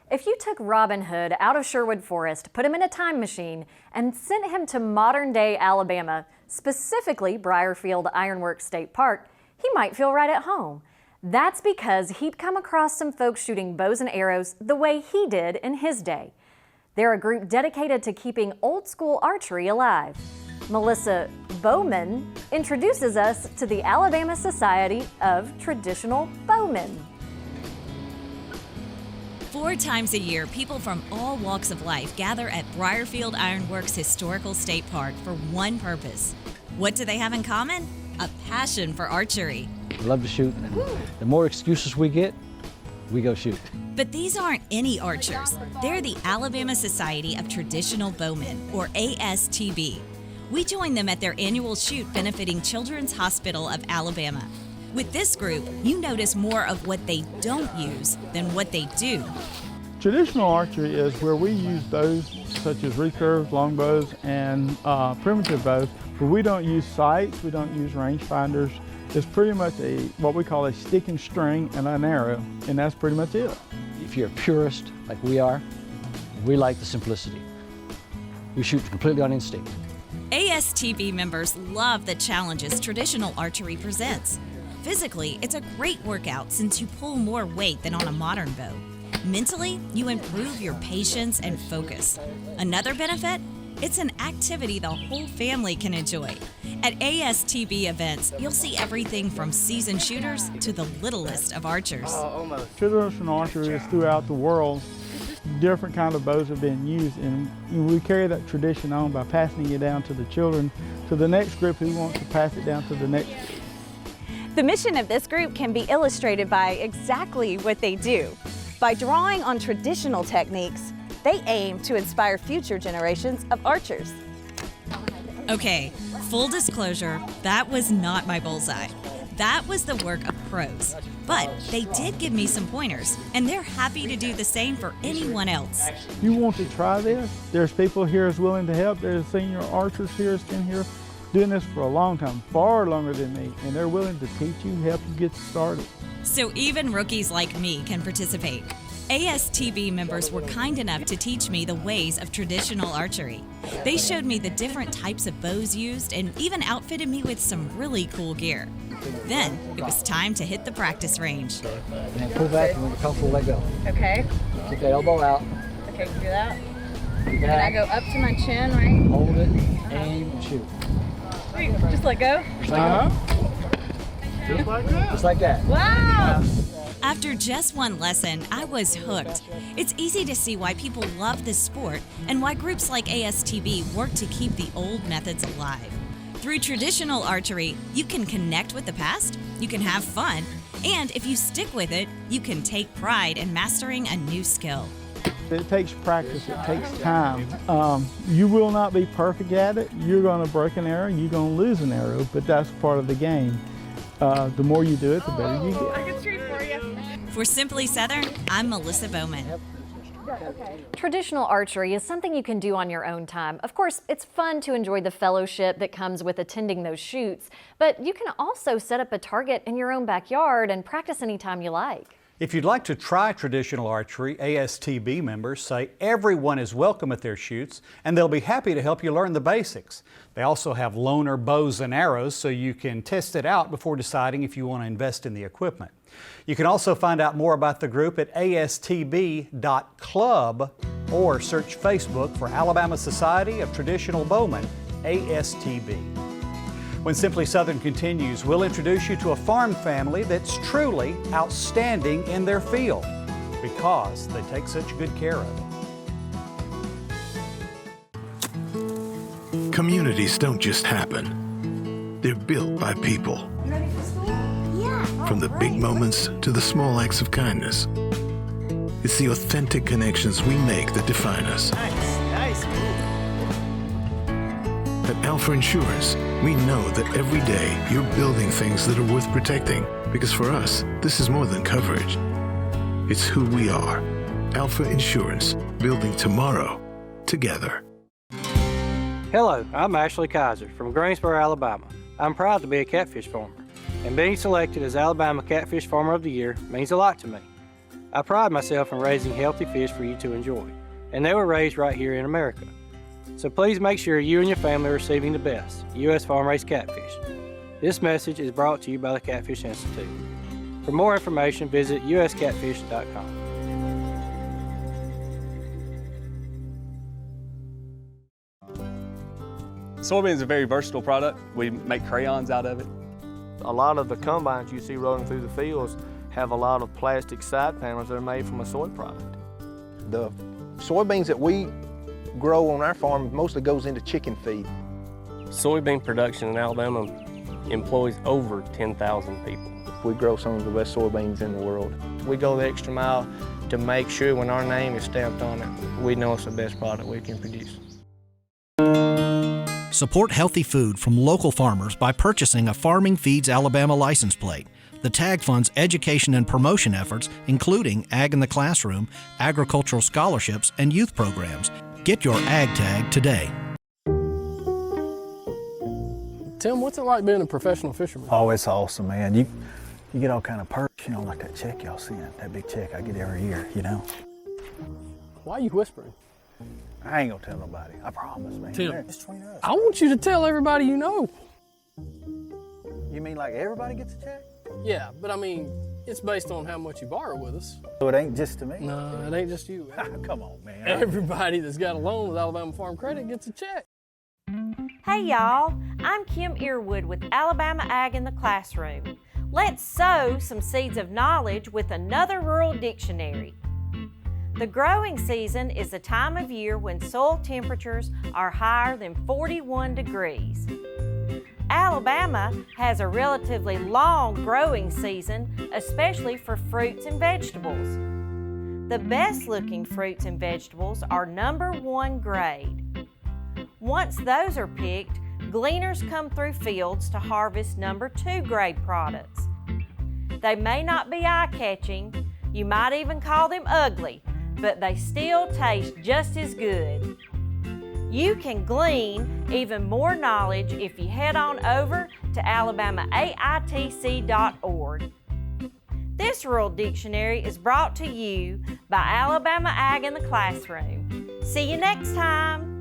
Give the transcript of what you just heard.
If you took Robin Hood out of Sherwood Forest, put him in a time machine, and sent him to modern-day Alabama, specifically Brierfield Ironworks State Park, he might feel right at home. That's because he'd come across some folks shooting bows and arrows the way he did in his day. They're a group dedicated to keeping old-school archery alive. Melissa Bowmen introduces us to the Alabama Society of Traditional Bowmen. 4 times a year, people from all walks of life gather at Brierfield Ironworks Historical State Park for one purpose. What do they have in common? A passion for archery. We love to shoot, and the more excuses we get, we go shoot. But these aren't any archers. They're the Alabama Society of Traditional Bowmen, or ASTB. We join them at their annual shoot benefiting Children's Hospital of Alabama. With this group, you notice more of what they don't use than what they do. Traditional archery is where we use bows such as recurves, longbows, and primitive bows, but we don't use sights, we don't use rangefinders. It's pretty much what we call a stick and string and an arrow, and that's pretty much it. If you're a purist like we are, we like the simplicity. We shoot completely on instinct. ASTB members love the challenges traditional archery presents. Physically, it's a great workout since you pull more weight than on a modern bow. Mentally, you improve your patience and focus. Another benefit? It's an activity the whole family can enjoy. At ASTB events, you'll see everything from seasoned shooters to the littlest of archers. Traditional archery is throughout the world. Different kind of bows have been used, and we carry that tradition on by passing it down to the children, to the next group who wants to pass it down to the next group. The mission of this group can be illustrated by exactly what they do. By drawing on traditional techniques, they aim to inspire future generations of archers. Okay, full disclosure, that was not my bullseye. That was the work of pros. But they did give me some pointers, and they're happy to do the same for anyone else. If you want to try this, there's people here who's willing to help. There's senior archers here who's been here doing this for a long time, far longer than me, and they're willing to teach you, help you get started. So even rookies like me can participate. ASTB members were kind enough to teach me the ways of traditional archery. They showed me the different types of bows used and even outfitted me with some really cool gear. Then it was time to hit the practice range. And pull back and when you're comfortable, let go. Okay. Keep that elbow out. Okay, do that. Can I go up to my chin, right? Hold it, aim, and shoot. Just let go? Just let go. Just like that. Just like that. Wow! After just one lesson, I was hooked. It's easy to see why people love this sport and why groups like ASTB work to keep the old methods alive. Through traditional archery, you can connect with the past, you can have fun, and if you stick with it, you can take pride in mastering a new skill. It takes practice, it takes time. You will not be perfect at it. You're going to break an arrow, you're going to lose an arrow, but that's part of the game. The more you do it, the better you get. I can shoot for you. For Simply Southern, I'm Melissa Bowmen. Traditional archery is something you can do on your own time. Of course, it's fun to enjoy the fellowship that comes with attending those shoots, but you can also set up a target in your own backyard and practice anytime you like. If you'd like to try traditional archery, ASTB members say everyone is welcome at their shoots and they'll be happy to help you learn the basics. They also have loaner bows and arrows so you can test it out before deciding if you want to invest in the equipment. You can also find out more about the group at astb.club or search Facebook for Alabama Society of Traditional Bowmen, ASTB. When Simply Southern continues, we'll introduce you to a farm family that's truly outstanding in their field because they take such good care of it. Communities don't just happen. They're built by people. From the big moments to the small acts of kindness. It's the authentic connections we make that define us. Nice move. At Alpha Insurance, we know that every day you're building things that are worth protecting, because for us, this is more than coverage. It's who we are. Alpha Insurance, building tomorrow together. Hello, I'm Ashley Kaiser from Greensboro, Alabama. I'm proud to be a catfish farmer, and being selected as Alabama Catfish Farmer of the Year means a lot to me. I pride myself in raising healthy fish for you to enjoy, and they were raised right here in America. So please make sure you and your family are receiving the best U.S. farm-raised catfish. This message is brought to you by the Catfish Institute. For more information, visit uscatfish.com. Soybean is a very versatile product. We make crayons out of it. A lot of the combines you see rolling through the fields have a lot of plastic side panels that are made from a soy product. The soybeans that we grow on our farm mostly goes into chicken feed. Soybean production in Alabama employs over 10,000 people. We grow some of the best soybeans in the world. We go the extra mile to make sure when our name is stamped on it, we know it's the best product we can produce. Support healthy food from local farmers by purchasing a Farming Feeds Alabama license plate. The tag funds education and promotion efforts, including Ag in the Classroom, agricultural scholarships, and youth programs. Get your Ag tag today. Tim, what's it like being a professional fisherman? Oh, it's awesome, man. You get all kind of perks, like that check y'all seeing, that big check I get every year, Why are you whispering? I ain't gonna tell nobody, I promise, man. Tim, it's between us. I want you to tell everybody you know. You mean like everybody gets a check? Yeah, but I mean, it's based on how much you borrow with us. So it ain't just to me? No, it ain't just you. Come on, man. Everybody that's got a loan with Alabama Farm Credit gets a check. Hey y'all, I'm Kim Earwood with Alabama Ag in the Classroom. Let's sow some seeds of knowledge with another rural dictionary. The growing season is the time of year when soil temperatures are higher than 41 degrees. Alabama has a relatively long growing season, especially for fruits and vegetables. The best looking fruits and vegetables are number 1 grade. Once those are picked, gleaners come through fields to harvest number 2 grade products. They may not be eye-catching, you might even call them ugly, but they still taste just as good. You can glean even more knowledge if you head on over to alabamaAITC.org. This rural dictionary is brought to you by Alabama Ag in the Classroom. See you next time.